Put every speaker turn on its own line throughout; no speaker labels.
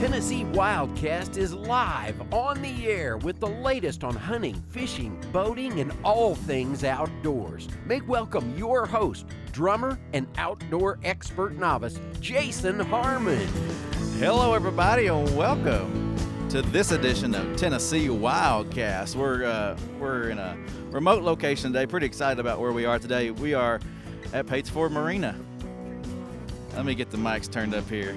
Tennessee WildCast is live on the air with the latest on hunting, fishing, boating, and all things outdoors. Make welcome your host, drummer and outdoor expert novice, Jason Harmon.
Hello, everybody, and welcome to this edition of Tennessee WildCast. We're in a remote location today. Pretty excited about where we are today. We are at Marina. Let me get the mics turned up here.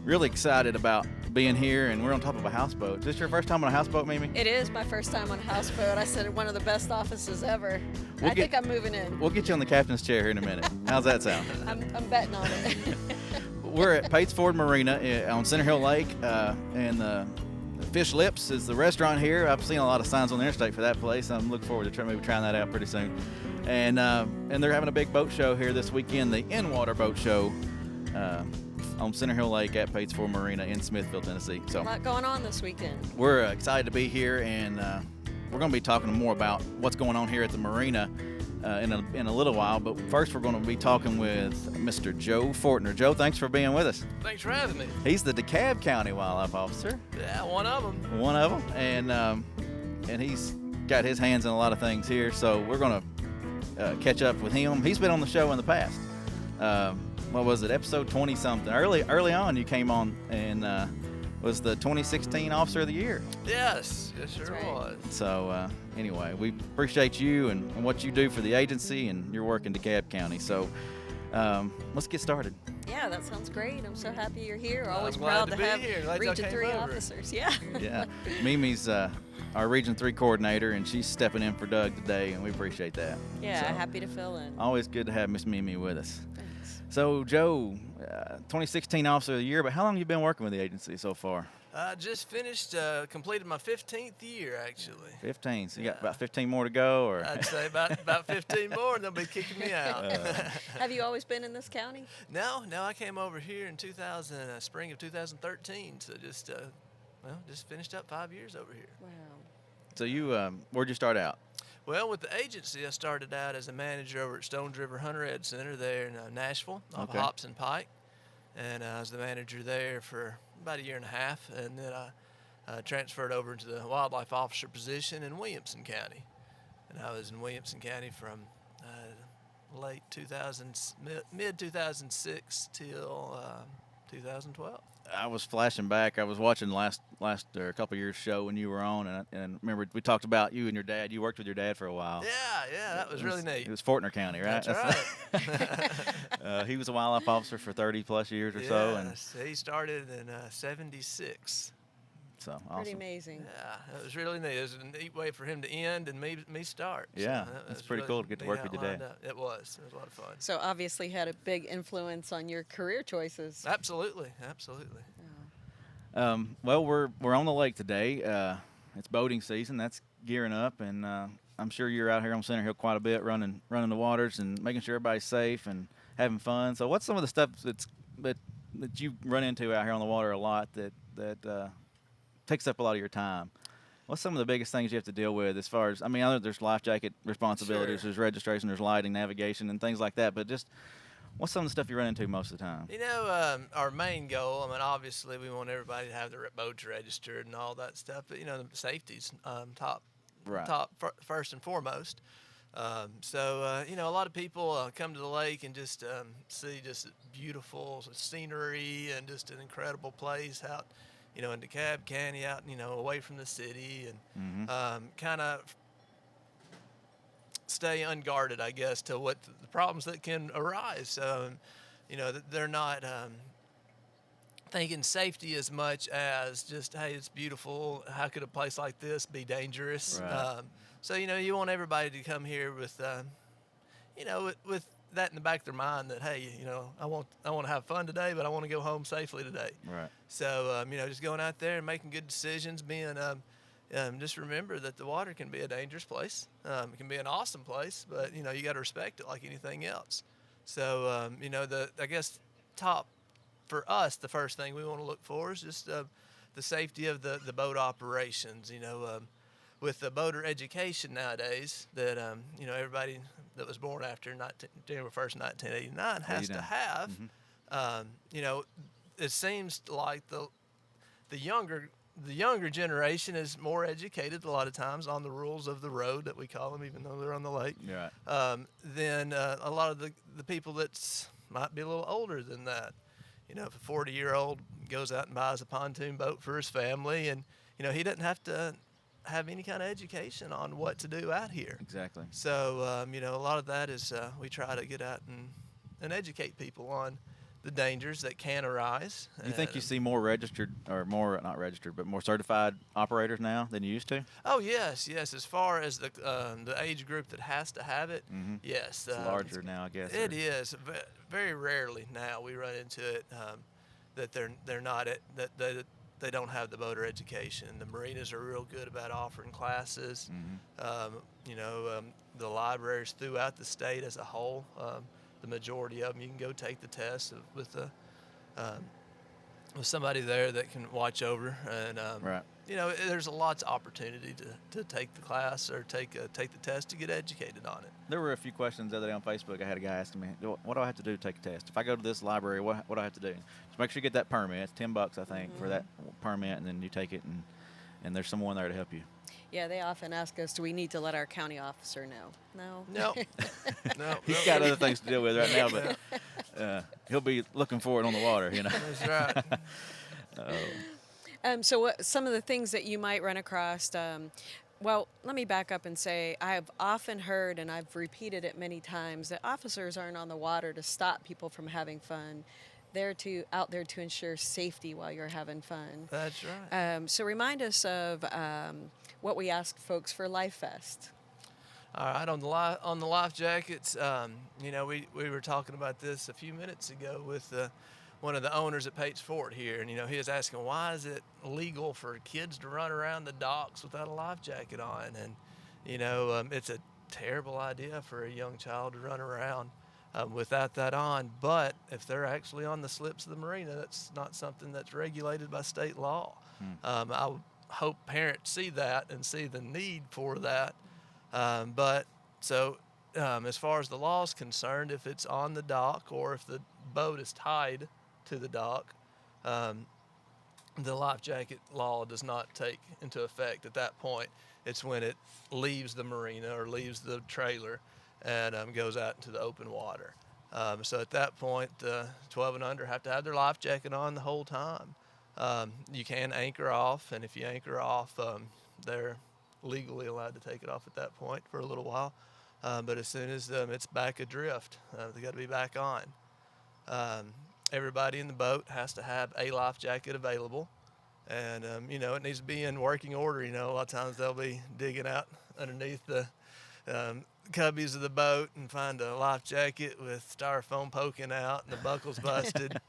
Really excited about being here, and we're on top of a houseboat. Is this your first time on a houseboat, Mimi?
It is my first time on a houseboat. I said one of the best offices ever. I think I'm moving in.
We'll get you on the captain's chair here in a minute. How's that sound?
I'm betting on it.
We're at Patesford Marina on Center Hill Lake, and the Fish Lips is the restaurant here. I've seen a lot of signs on the interstate for that place. I'm looking forward to maybe trying that out pretty soon. And they're having a big boat show here this weekend, the In-Water Boat Show, on Center Hill Lake at Patesford Marina in Smithville, Tennessee. So
a lot going on this weekend.
We're excited to be here, and we're going to be talking more about what's going on here at the marina in a little while. But first, we're going to be talking with Mr. Joe Fortner. Joe, thanks for being with us.
Thanks for having me.
He's the Dekalb County Wildlife Officer.
Yeah, one of them.
One of them, and he's got his hands in a lot of things here. So we're going to catch up with him. He's been on the show in the past. What was it, episode 20-something? Early on, you came on and was the 2016 Officer of the Year.
Yes, sure was.
So anyway, we appreciate you and what you do for the agency and your work in DeKalb County. So let's get started.
Yeah, that sounds great. I'm so happy you're here.
I'm
Always
glad
proud
to
to
be
have
here. Glad y'all
Region
came
3
over.
officers. Yeah.
Yeah, Mimi's our Region 3 coordinator, and she's stepping in for Doug today, and we appreciate that.
Yeah,
So,
happy to fill in.
always good to have Miss Mimi with us.
Thanks.
So, Joe, 2016 Officer of the Year, but how long have you been working with the agency so far?
I just finished, completed my 15th year, actually.
15. So you got about 15 more to go, or?
I'd say about 15 more, and they'll be kicking me out.
Have you always been in this county?
No, I came over here in spring of 2013, so just finished up 5 years over here.
Wow.
So you, where'd you start out?
Well, with the agency, I started out as a manager over at Stones River Hunter Ed Center there in Nashville, off of Hobson Pike, and I was the manager there for about a year and a half, and then I transferred over into the wildlife officer position in Williamson County, and I was in Williamson County from mid 2006 till 2012.
I was flashing back. I was watching last or a couple years show when you were on, and remember we talked about you and your dad. You worked with your dad for a while.
Yeah, that was really neat.
It was Fortner County, right?
That's right.
He was a wildlife officer for 30 plus years or so, and
he started in '76.
so awesome.
Pretty amazing.
Yeah, it was really neat. It was a neat way for him to end and me start.
Yeah,
so
it's pretty cool to get to work with your dad.
It was a lot of fun.
So obviously had a big influence on your career choices.
Absolutely.
Well, we're on the lake today. It's boating season. That's gearing up, and I'm sure you're out here on Center Hill quite a bit, running the waters and making sure everybody's safe and having fun. So, what's some of the stuff that you run into out here on the water a lot that takes up a lot of your time? What's some of the biggest things you have to deal with as far as, I know there's life jacket responsibilities, There's registration, there's lighting, navigation, and things like that, but just what's some of the stuff you run into most of the time?
Our main goal, obviously we want everybody to have their boats registered and all that stuff, but, the safety's top first and foremost. So, a lot of people come to the lake and just see just beautiful scenery and just an incredible place out, in DeKalb County, out, away from the city, and kind of stay unguarded, I guess, to what the problems that can arise. They're not thinking safety as much as just, hey, it's beautiful. How could a place like this be dangerous?
Right.
So, you want everybody to come here with, with that in the back of their mind that, hey, I want to have fun today, but I want to go home safely today.
Right.
So, just going out there and making good decisions, being just remember that the water can be a dangerous place. It can be an awesome place, but, you got to respect it like anything else. So, I guess top for us, the first thing we want to look for is just the safety of the boat operations. With the boater education nowadays that, everybody that was born after January 1st, 1989 has to have, it seems like the younger generation is more educated a lot of times on the rules of the road that we call them, even though they're on the lake.
Right.
Than a lot of the people that might be a little older than that. You know, if a 40-year-old goes out and buys a pontoon boat for his family, and you know he doesn't have to have any kind of education on what to do out here.
Exactly.
So you know, a lot of that is we try to get out and educate people on the dangers that can arise.
Do you think you see more registered, or more, not registered, but more certified operators now than you used to?
Oh, yes. As far as the age group that has to have it, yes.
It's larger now, I guess.
It is. Very rarely now we run into it that they're not that they don't have the boater education. The marinas are real good about offering classes. You know, the libraries throughout the state as a whole. The majority of them, you can go take the test with somebody there that can watch over, and
right.
you know, there's lots of opportunity to take the class or take the test to get educated on it.
There were a few questions the other day on Facebook. I had a guy asking me, "What do I have to do to take a test? If I go to this library, what do I have to do?" Just make sure you get that permit. It's $10, I think, for that permit, and then you take it, and there's someone there to help you.
Yeah, they often ask us, do we need to let our county officer know?
No. No.
He's got other things to deal with right now, but he'll be looking for it on the water, you know.
That's right.
So what some of the things that you might run across, well, let me back up and say I've often heard, and I've repeated it many times, that officers aren't on the water to stop people from having fun. They're out there to ensure safety while you're having fun.
That's right.
So remind us of what we ask folks for Life Vest.
All right, on the life jackets, you know, we were talking about this a few minutes ago with one of the owners at Pates Fort here, and you know, he was asking, why is it legal for kids to run around the docks without a life jacket on? And you know, it's a terrible idea for a young child to run around without that on. But if they're actually on the slips of the marina, that's not something that's regulated by state law. I hope parents see that and see the need for that. But so as far as the law is concerned, if it's on the dock or if the boat is tied to the dock, the life jacket law does not take into effect at that point. It's when it leaves the marina or leaves the trailer and goes out into the open water. So at that point, 12 and under have to have their life jacket on the whole time. You can anchor off, and if you anchor off, they're legally allowed to take it off at that point for a little while. But as soon as it's back adrift, they got to be back on. Everybody in the boat has to have a life jacket available, and you know, it needs to be in working order. You know, a lot of times they'll be digging out underneath the cubbies of the boat and find a life jacket with styrofoam poking out and the buckle's busted.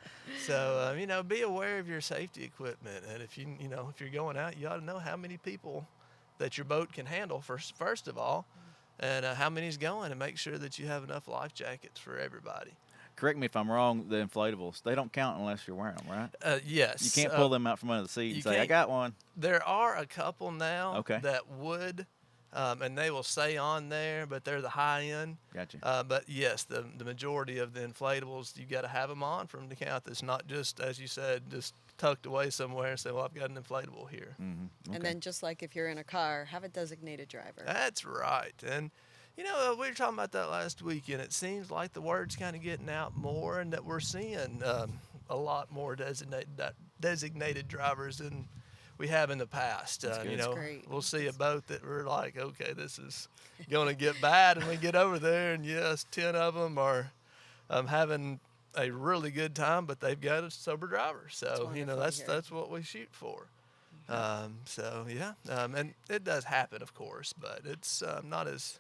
So you know, be aware of your safety equipment, and if you're going out, you ought to know how many people that your boat can handle first of all, and how many's going, and make sure that you have enough life jackets for everybody.
Correct me if I'm wrong, the inflatables, they don't count unless you're wearing them, right?
Yes.
You can't pull them out from under the seat and say, I got one.
There are a couple now
Okay.
that would, and they will say on there, but they're the high end.
Gotcha.
But yes, the majority of the inflatables, you got to have them on for them to count. It's not just, as you said, just tucked away somewhere and say, well, I've got an inflatable here.
Mm-hmm. Okay.
And then just like if you're in a car, have a designated driver.
That's right. And you know, we were talking about that last week, and it seems like the word's kind of getting out more, and that we're seeing a lot more designated drivers than we have in the past. You know,
great.
We'll see a boat that we're like, okay, this is going to get bad, and we get over there, and yes, 10 of them are having a really good time, but they've got a sober driver. So you know, that's what we shoot for. So yeah, and it does happen, of course, but it's not as.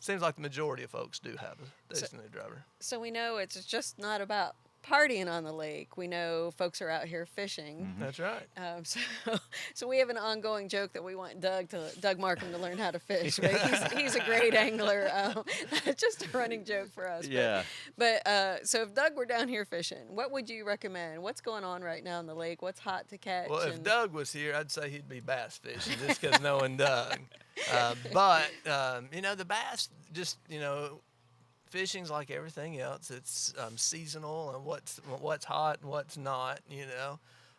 Seems like the majority of folks do have a designated driver.
So we know it's just not about partying on the lake. We know folks are out here fishing.
Mm-hmm.
That's right.
So we have an ongoing joke that we want Doug Markham to learn how to fish. Right? He's a great angler. Just a running joke for us.
Yeah.
But so if Doug were down here fishing, what would you recommend? What's going on right now in the lake? What's hot to catch?
Well, if Doug was here, I'd say he'd be bass fishing just because knowing Doug. But you know, the bass just, you know, fishing's like everything else. It's seasonal, and what's hot and what's not.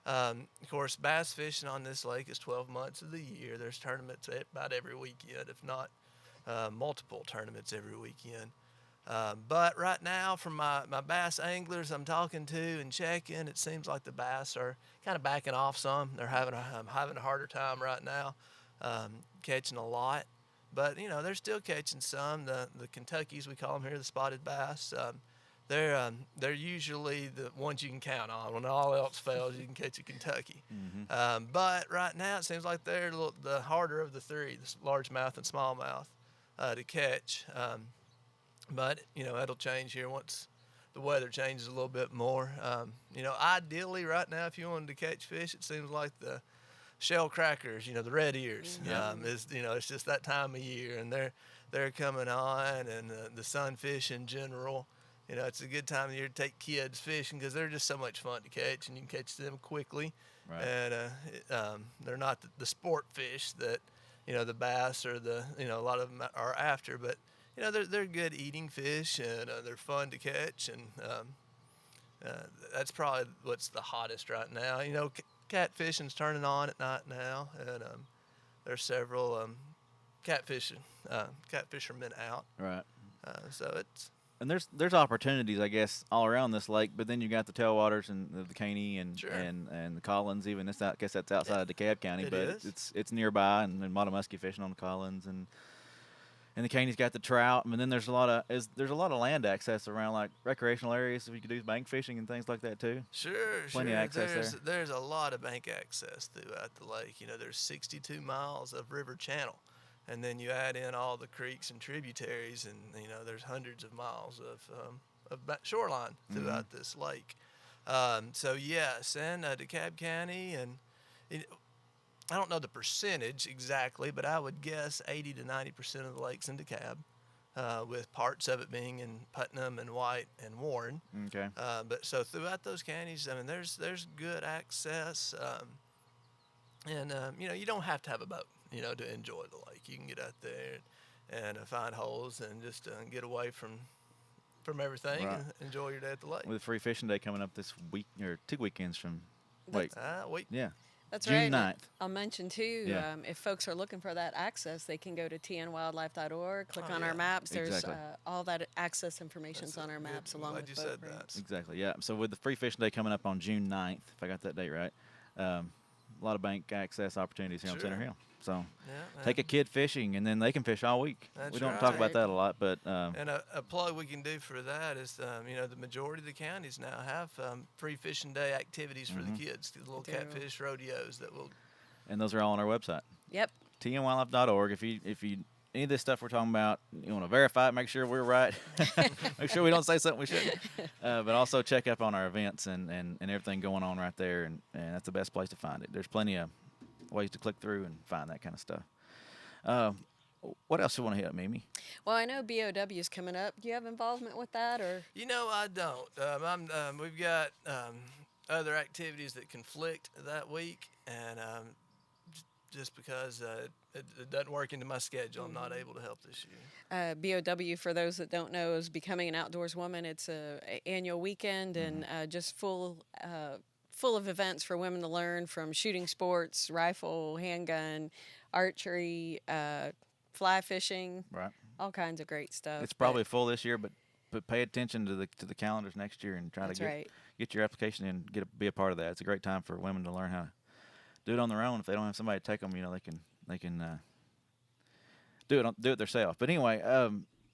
Of course, bass fishing on this lake is 12 months of the year. There's tournaments about every weekend, if not multiple tournaments every weekend. But right now, from my bass anglers I'm talking to and checking, it seems like the bass are kind of backing off some. They're having a harder time right now catching a lot. But, they're still catching some. The Kentuckys, we call them here, the spotted bass, they're usually the ones you can count on. When all else fails, you can catch a Kentucky. But right now, it seems like they're the harder of the three, the largemouth and smallmouth, to catch. But, it'll change here once the weather changes a little bit more. Ideally right now, if you wanted to catch fish, it seems like the shell crackers, the red ears, it's just that time of year, and they're coming on, and the sunfish in general. It's a good time of year to take kids fishing because they're just so much fun to catch, and you can catch them quickly.
Right.
And they're not the sport fish that, the bass or a lot of them are after, but they're good eating fish, and they're fun to catch, and that's probably what's the hottest right now. Catfishing's turning on at night now, and there's several catfishermen out.
Right.
So it's.
And there's opportunities, I guess, all around this lake. But then you got the tailwaters and the Caney and
Sure.
and the Collins. Even I guess that's outside of Dekalb County,
It
but
is.
it's nearby. And Matamuskie fishing on the Collins, and the Caney's got the trout. And then there's a lot of land access around, like recreational areas, so you could do bank fishing and things like that too.
Sure.
Plenty of access there.
There's a lot of bank access throughout the lake. There's 62 miles of river channel. And then you add in all the creeks and tributaries, and there's hundreds of miles of shoreline throughout this lake. So yes, and DeKalb County, and I don't know the percentage exactly, but I would guess 80 to 90% of the lakes in DeKalb, with parts of it being in Putnam and White and Warren.
Okay.
But so throughout those counties, there's good access, and you don't have to have a boat, to enjoy the lake. You can get out there and find holes and just get away from everything,
Right.
and enjoy your day at the lake.
With Free Fishing Day coming up this week, or 2 weekends from. Wait.
Yeah.
That's
June
right.
9th.
I'll mention too,
Yeah.
if folks are looking for that access, they can go to tnwildlife.org, click on
yeah.
our maps. There's
Exactly.
all that access information's
That's
on our
good.
maps,
I'm
along
glad
with
you
boat
said that.
routes.
Exactly. Yeah. So with the Free Fishing Day coming up on June 9th, if I got that date right, a lot of bank access opportunities here on Center
Sure.
Hill. So
Yeah,
take a kid fishing, and then they can fish all week.
That's
We don't talk about
right.
that a lot, but
And a plug we can do for that is, the majority of the counties now have free fishing day activities for the kids, the little
They do.
catfish rodeos that will.
and those are all on our website,
Yep.
tnwildlife.org. If you any of this stuff we're talking about, you want to verify it, make sure we're right, make sure we don't say something we shouldn't. But also check up on our events and everything going on right there, and that's the best place to find it. There's plenty of ways to click through and find that kind of stuff. What else do you want to hit, Mimi?
Well, I know BOW is coming up. Do you have involvement with that, or?
I don't. We've got other activities that conflict that week, and just because it doesn't work into my schedule, I'm not able to help this year.
BOW, for those that don't know, is Becoming an Outdoors Woman. It's a annual weekend, and just full of events for women to learn, from shooting sports, rifle, handgun, archery, fly fishing,
Right.
all kinds of great stuff.
It's probably full this year, but pay attention to the calendars next year and try
That's
to
right.
get your application in, be a part of that. It's a great time for women to learn how to do it on their own. If they don't have somebody to take them, they can do it themselves. But anyway,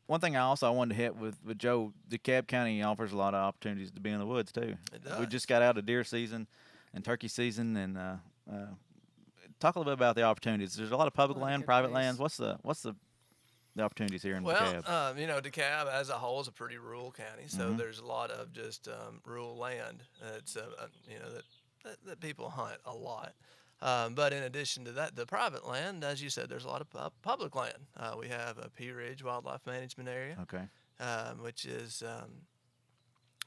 one thing I wanted to hit with Joe, DeKalb County offers a lot of opportunities to be in the woods too.
It does.
We just got out of deer season and turkey season, and talk a little bit about the opportunities. There's a lot of public
A lot of
land,
good
private
place.
lands. What's the opportunities here in
Well,
DeKalb?
DeKalb as a whole is a pretty rural county, so there's a lot of just rural land. It's that people hunt a lot. But in addition to that, the private land, as you said, there's a lot of public land. We have a Peerage Wildlife Management Area,
Okay.
which is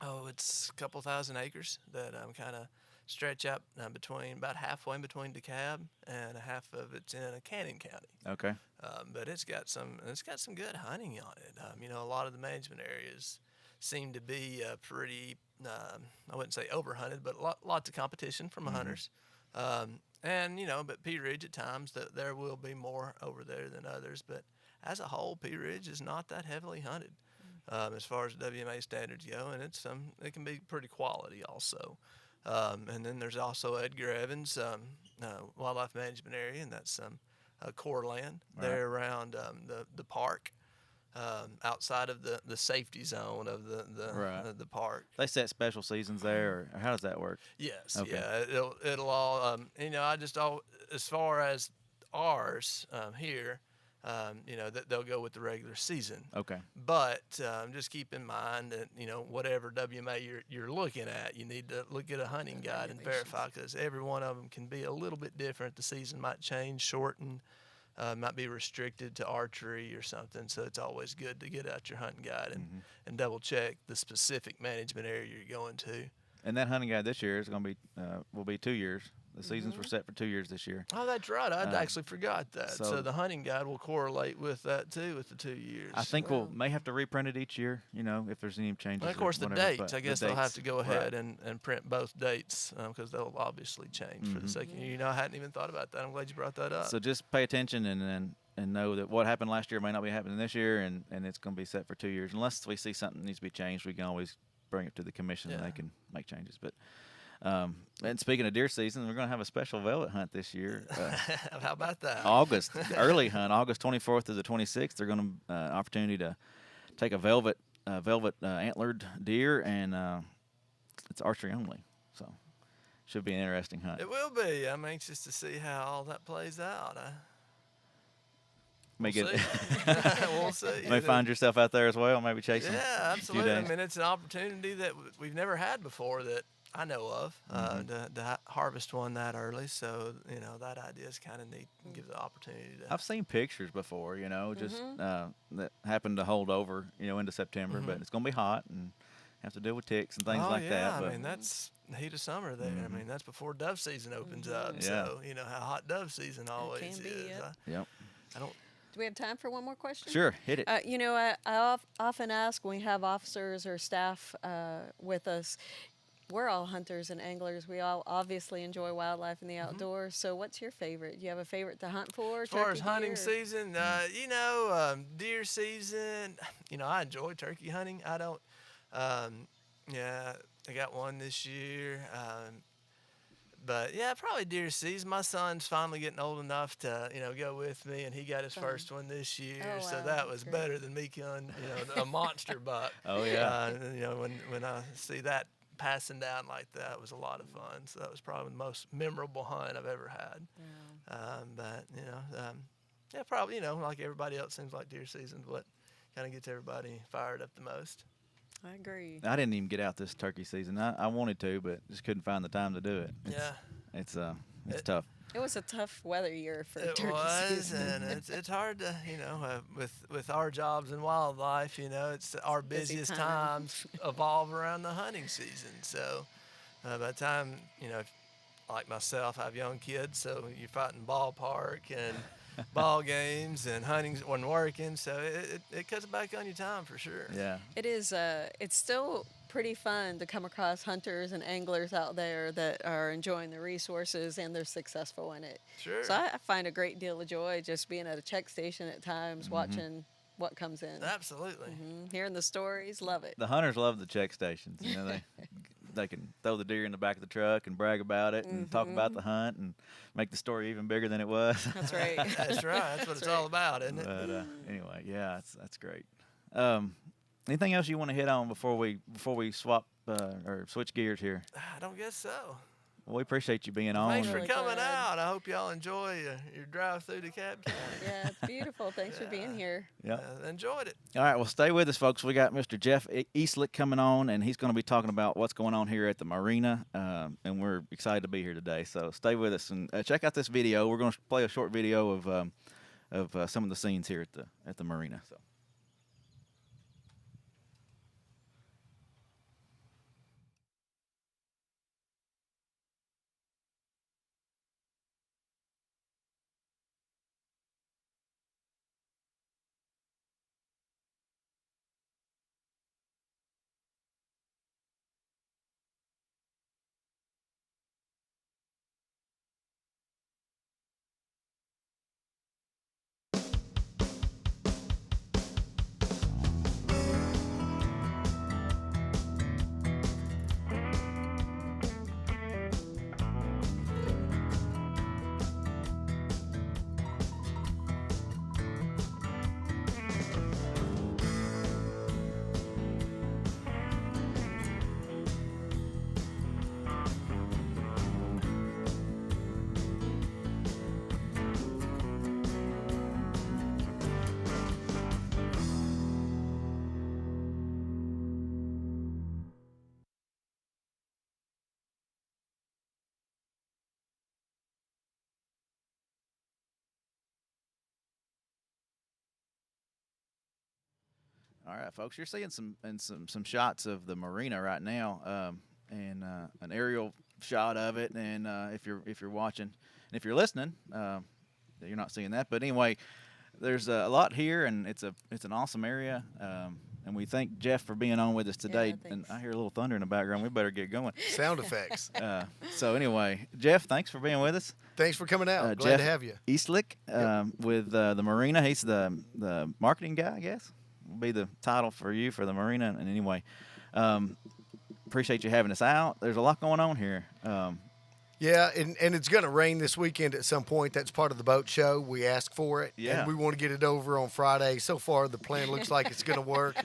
it's a couple thousand acres that kind of stretch out between about halfway between Dekalb and a half of it's in Cannon County.
Okay.
But it's got some good hunting on it. A lot of the management areas seem to be pretty. I wouldn't say overhunted, but lots of competition from hunters. But Peerage at times there will be more over there than others. But as a whole, Peerage is not that heavily hunted as far as WMA standards go, and it can be pretty quality also. And then there's also Edgar Evans Wildlife Management Area, and that's core land there around the park. Outside of the safety zone of the park.
They set special seasons there, or how does that work?
Yes,
Okay.
yeah, it'll all. As far as ours here, that they'll go with the regular season.
Okay.
But just keep in mind that whatever WMA you're looking at, you need to look at a hunting guide and verify, because every one of them can be a little bit different. The season might change, shorten. Might be restricted to archery or something, so it's always good to get out your hunting guide and double check the specific management area you're going to.
And that hunting guide this year is going to be will be 2 years. The seasons were set for 2 years this year.
Oh, that's right. I actually forgot that. So the hunting guide will correlate with that too, with the 2 years.
I think we'll may have to reprint it each year, if there's any changes.
And of course, the
whatever,
dates. I guess they'll have to go ahead and print both dates because they'll obviously change for the second year. I hadn't even thought about that. I'm glad you brought that up.
So just pay attention and know that what happened last year may not be happening this year, and it's going to be set for 2 years. Unless we see something needs to be changed, we can always bring it to the commission and they can make changes. But and speaking of deer season, we're going to have a special velvet hunt this year.
How about that?
August, early hunt, August 24th to the 26th. They're going to opportunity to take a velvet antlered deer, and it's archery only. So should be an interesting hunt.
It will be. I'm anxious to see how all that plays out.
We'll
see.
May find yourself out there as well, maybe chasing.
Yeah, absolutely. I mean, it's an opportunity that we've never had before that I know of to harvest one that early. So that idea is kind of neat and gives the opportunity to.
I've seen pictures before, just that happened to hold over, into September, but it's going to be hot and have to deal with ticks and things like that.
I mean, that's the heat of summer there. I mean, that's before dove season opens up.
Yeah.
So how hot dove season always
can be,
is.
yep.
I don't.
Do we have time for one more question?
Sure, hit it.
I often ask when we have officers or staff with us, we're all hunters and anglers. We all obviously enjoy wildlife in the outdoors. So what's your favorite? Do you have a favorite to hunt for?
As far as hunting season, deer season, I enjoy turkey hunting. I don't, I got one this year. But yeah, probably deer season. My son's finally getting old enough to, go with me, and he got his first one this year.
Oh,
so
wow.
that was better than me killing, a monster buck.
Oh yeah.
When I see that passing down like that, it was a lot of fun. So that was probably the most memorable hunt I've ever had. Yeah. Probably, like everybody else, seems like deer season's what kind of gets everybody fired up the most.
I agree.
I didn't even get out this turkey season. I wanted to, but just couldn't find the time to do it. It's tough.
It was a tough weather year for turkey season.
And it's hard to, with our jobs in wildlife, it's our busiest times evolve around the hunting season. So by the time, like myself, I have young kids, so you're fighting ballpark and ball games and hunting when working, so it cuts back on your time for sure.
Yeah.
It is. It's still pretty fun to come across hunters and anglers out there that are enjoying the resources and they're successful in it.
Sure.
So I find a great deal of joy just being at a check station at times, watching what comes in.
Absolutely.
Hearing the stories, love it.
The hunters love the check stations. They can throw the deer in the back of the truck and brag about it and talk about the hunt and make the story even bigger than it was.
That's right.
That's right. That's what it's all about, isn't it?
But anyway, yeah, that's great. Anything else you want to hit on before we swap or switch gears here?
I don't guess so.
Well, we appreciate you being on.
Thanks for
Really
coming
glad.
out. I hope y'all enjoy your drive through DeKalb County.
Yeah, it's beautiful. Thanks for being here.
Yeah.
Enjoyed it.
All right, well, stay with us, folks. We got Mr. Jeff Eastlick coming on, and he's going to be talking about what's going on here at the Marina, and we're excited to be here today. So stay with us and check out this video. We're going to play a short video of some of the scenes here at the Marina. So. All right, folks, you're seeing some shots of the marina right now, and an aerial shot of it. And if you're watching, and if you're listening, you're not seeing that. But anyway, there's a lot here, and it's an awesome area. And we thank Jeff for being on with us today. And I hear a little thunder in the background. We better get going.
Sound effects.
So anyway, Jeff, thanks for being with us.
Thanks for coming out. Glad
Jeff
to have you.
Eastlick with the Marina. He's the marketing guy, I guess. Will be the title for you for the Marina. And anyway, appreciate you having us out. There's a lot going on here.
Yeah, and it's going to rain this weekend at some point. That's part of the boat show. We asked for it,
Yeah.
and we want to get it over on Friday. So far, the plan looks like it's going to work.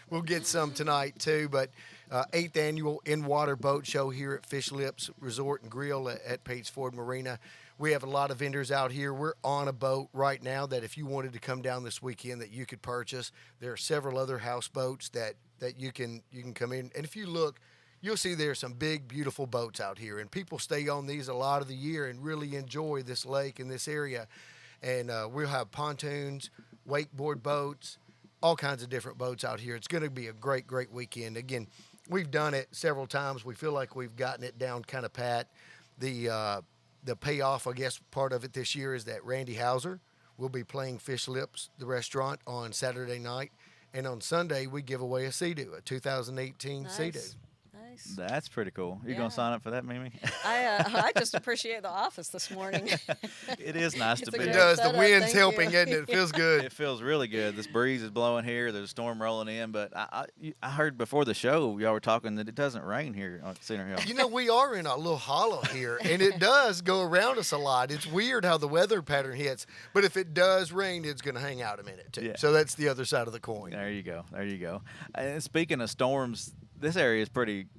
We'll get some tonight, too. But 8th Annual In-Water Boat Show here at Fish Lips Resort and Grill at Pates Ford Marina. We have a lot of vendors out here. We're on a boat right now that if you wanted to come down this weekend that you could purchase. There are several other houseboats that you can come in. And if you look, you'll see there's some big, beautiful boats out here. And people stay on these a lot of the year and really enjoy this lake and this area. And we'll have pontoons, wakeboard boats, all kinds of different boats out here. It's going to be a great, great weekend. Again, we've done it several times. We feel like we've gotten it down kind of pat. The payoff, I guess, part of it this year is that Randy Hauser will be playing Fish Lips, the restaurant, on Saturday night. And on Sunday, we give away a Sea-Doo, a 2018
Nice.
Sea-Doo.
Nice.
That's pretty cool. You
Yeah.
gonna sign up for that, Mimi?
I just appreciate the office this morning.
It is nice
It's
to
a
be.
It
great
does. The
setup,
wind's
thank
helping,
you.
isn't it? It feels good.
It feels really good. This breeze is blowing here. There's a storm rolling in, but I heard before the show y'all were talking that it doesn't rain here on Center Hill.
You know, we are in a little hollow here, and it does go around us a lot. It's weird how the weather pattern hits, but if it does rain, it's going to hang out a minute, too.
Yeah.
So that's the other side of the coin.
There you go. There you go. And speaking of storms, this area is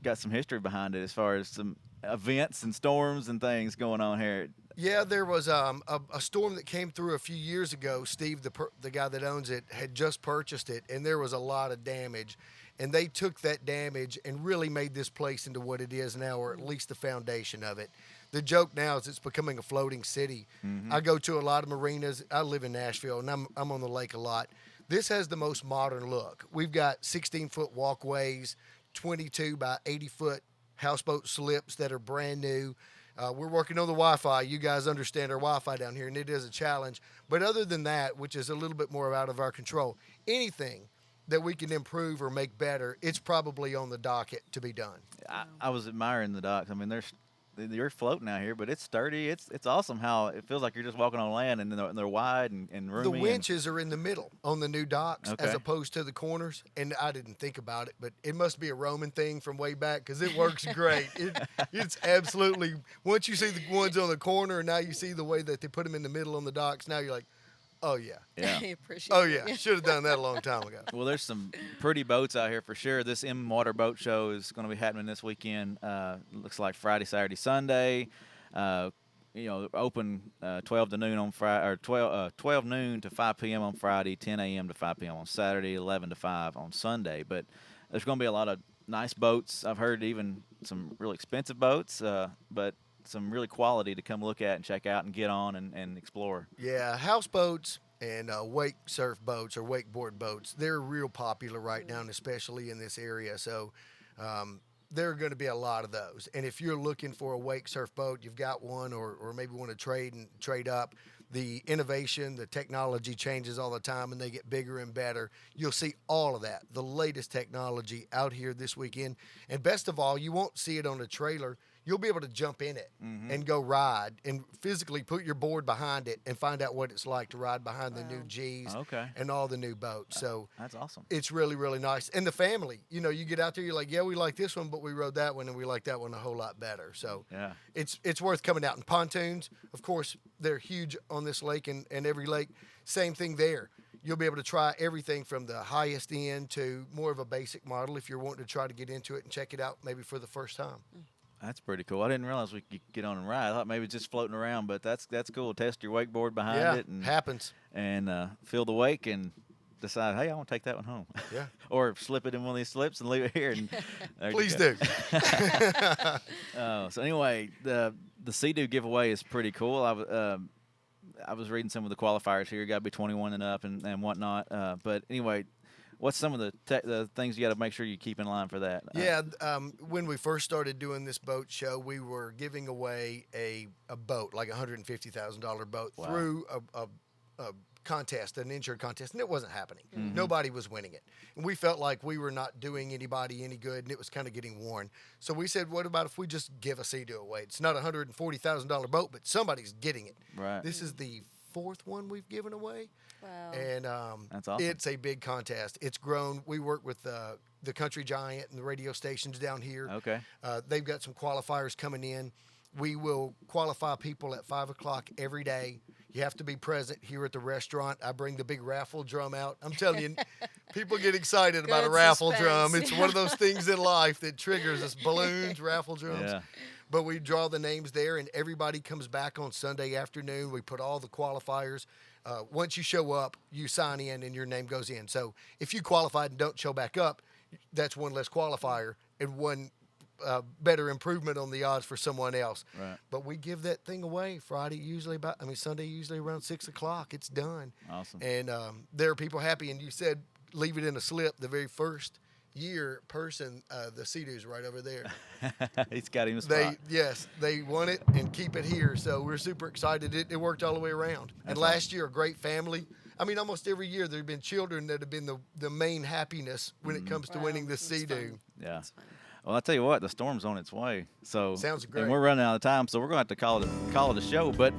got some history behind it as far as some events and storms and things going on here.
Yeah, there was a storm that came through a few years ago. Steve, the guy that owns it, had just purchased it, and there was a lot of damage. And they took that damage and really made this place into what it is now, or at least the foundation of it. The joke now is it's becoming a floating city.
Mm-hmm.
I go to a lot of marinas. I live in Nashville, and I'm on the lake a lot. This has the most modern look. We've got 16-foot walkways, 22 by 80-foot houseboat slips that are brand new. We're working on the Wi-Fi. You guys understand our Wi-Fi down here, and it is a challenge. But other than that, which is a little bit more out of our control, anything that we can improve or make better, it's probably on the docket to be done.
I was admiring the docks. I mean, you're floating out here, but it's sturdy. It's awesome how it feels like you're just walking on land, and they're wide and roomy.
The winches are in the middle on the new docks
Okay.
as opposed to the corners. And I didn't think about it, but it must be a Roman thing from way back because it works great. It's absolutely, once you see the ones on the corner and now you see the way that they put them in the middle on the docks, now you're like, oh, yeah.
Yeah.
I appreciate
Oh,
it.
yeah. Should have done that a long time ago.
Well, there's some pretty boats out here for sure. This in-water boat show is going to be happening this weekend. Looks like Friday, Saturday, Sunday. Open 12 to noon on Friday, or 12 noon to 5 p.m. on Friday, 10 a.m. to 5 p.m. on Saturday, 11 to 5 on Sunday. But there's going to be a lot of nice boats. I've heard even some really expensive boats, but some really quality to come look at and check out and get on and explore.
Yeah, houseboats and wake surf boats or wakeboard boats, they're real popular right now, and especially in this area. So there are going to be a lot of those. And if you're looking for a wake surf boat, you've got one, or maybe want to trade up, the innovation, the technology changes all the time, and they get bigger and better. You'll see all of that, the latest technology out here this weekend. And best of all, you won't see it on a trailer. You'll be able to jump in it and go ride and physically put your board behind it and find out what it's like to ride behind the new G's
Okay.
and all the new boats. So
That's awesome.
it's really, really nice. And the family, you get out there, you're like, yeah, we like this one, but we rode that one and we like that one a whole lot better. So
Yeah.
it's worth coming out. And pontoons, of course, they're huge on this lake and every lake. Same thing there. You'll be able to try everything from the highest end to more of a basic model if you're wanting to try to get into it and check it out maybe for the first time.
That's pretty cool. I didn't realize we could get on and ride. I thought maybe it's just floating around, but that's cool. Test your wakeboard behind
Yeah,
it and
happens.
Feel the wake and decide, hey, I want to take that one home.
Yeah.
Or slip it in one of these slips and leave it here. And there you
Please
go.
do.
So anyway, the Sea-Doo giveaway is pretty cool. I was reading some of the qualifiers here. You got to be 21 and up and whatnot. But anyway, what's some of the things you got to make sure you keep in line for that?
Yeah, when we first started doing this boat show, we were giving away a boat, like a $150,000 boat,
Wow.
through a contest, an insured contest, and it wasn't happening. Nobody was winning it. And we felt like we were not doing anybody any good, and it was kind of getting worn. So we said, what about if we just give a Sea-Doo away? It's not a $140,000 boat, but somebody's getting it.
Right.
This is the 4th one we've given away.
Wow.
And
That's awesome.
it's a big contest. It's grown. We work with the Country Giant and the radio stations down here.
Okay.
They've got some qualifiers coming in. We will qualify people at 5 o'clock every day. You have to be present here at the restaurant. I bring the big raffle drum out. I'm telling you, people get excited about a
Good
raffle
suspense.
drum. It's one of those things in life that triggers us: balloons, raffle drums.
Yeah.
But we draw the names there, and everybody comes back on Sunday afternoon. We put all the qualifiers. Once you show up, you sign in, and your name goes in. So if you qualified and don't show back up, that's one less qualifier and one better improvement on the odds for someone else.
Right.
But we give that thing away Sunday usually around 6 o'clock. It's done.
Awesome.
And there are people happy. And you said leave it in a slip. The very first year person, the Sea-Doo's right over there.
He's got him a spot.
They want it and keep it here. So we're super excited. It worked all the way around. And
That's
last year, a great family. I mean, almost every year there have been children that have been the main happiness when it comes to
Wow,
winning the
that's
Sea-Doo.
fun.
Yeah.
That's fun.
Well, I tell you what, the storm's on its way. So
Sounds great.
And we're running out of time, so we're going to have to call it a show. But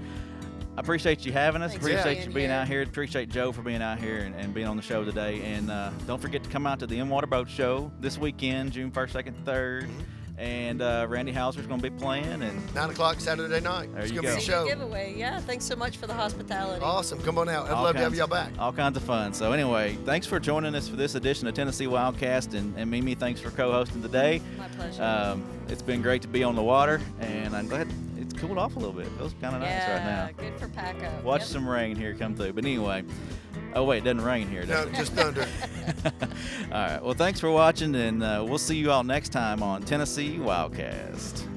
I appreciate you having us.
Thanks for
Appreciate
being
you being
here.
out here. Appreciate Joe for being out here and being on the show today. And don't forget to come out to the In-Water Boat Show this weekend, June 1st, 2nd, 3rd. And Randy Hauser's going to be playing. And
9 o'clock Saturday night.
There
It's
you
going to
go.
be a
See you
show.
giveaway. Yeah, thanks so much for the hospitality.
Awesome. Come on out. I'd
all
love to have
kinds-
y'all back.
All kinds of fun. So anyway, thanks for joining us for this edition of Tennessee WildCast. And Mimi, thanks for co-hosting today.
My pleasure.
It's been great to be on the water, and I'm glad it's cooled off a little bit. It feels kind of nice right now.
Yeah, good for pack up.
Watch
Yep.
some rain here come through. But anyway, oh wait, it doesn't rain here, does
No,
it?
just thunder.
All right. Well, thanks for watching, and we'll see you all next time on Tennessee WildCast.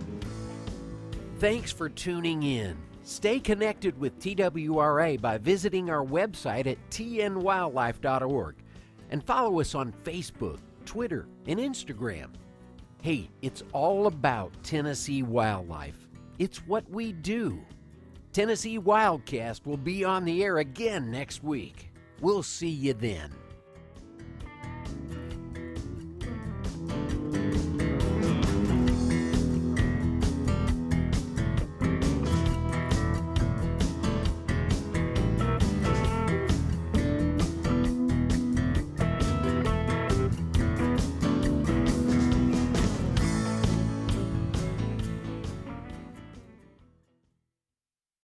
Thanks for tuning in. Stay connected with TWRA by visiting our website at tnwildlife.org and follow us on Facebook, Twitter, and Instagram. Hey, it's all about Tennessee wildlife. It's what we do. Tennessee WildCast will be on the air again next week. We'll see you then.